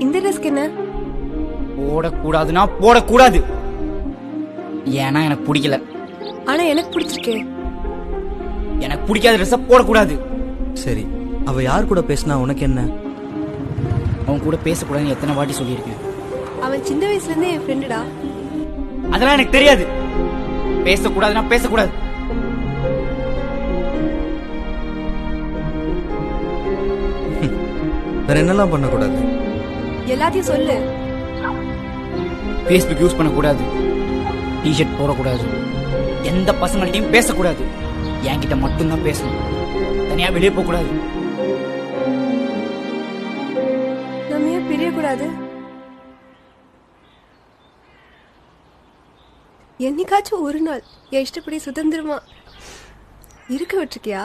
இந்த ட்ரெஸ்க்கு என்ன? போடக்கூடாதுன்னா போடக்கூடாது. ஏன்னா எனக்கு பிடிக்கல. ஆனா எனக்கு பிடிச்சிருக்கே. எனக்கு பிடிக்காத ட்ரெஸ்ஸ போடக்கூடாது. சரி, அவ யார் கூட பேசினா உனக்கு என்ன? அவன் கூட பேசக்கூடாதுன்னு எத்தனை வாட்டி சொல்லியிருக்கேன். அவன் சின்ன வயசுல இருந்தே என் ஃப்ரெண்டுடா. அதெல்லாம் எனக்கு தெரியாது. பேசக்கூடாதுன்னா பேசக்கூடாது. வேற என்னெல்லாம் பண்ணக்கூடாது? எல்லாத்தையும் சொல்லு. ஃபேஸ்புக் யூஸ் பண்ணக்கூடாது, டிஷர்ட் போடக்கூடாது, எந்த பசங்கள்ட்டையும் பேசக்கூடாது, என்கிட்ட மட்டும்தான் பேசணும், தனியா வெளியே போக கூடாது. நம்ம ஏன் பிரியக்கூடாது? என்னைக்காச்சும் ஒரு நாள் என் இஷ்டப்படி சுதந்திரமா இருக்க விட்டுருக்கியா?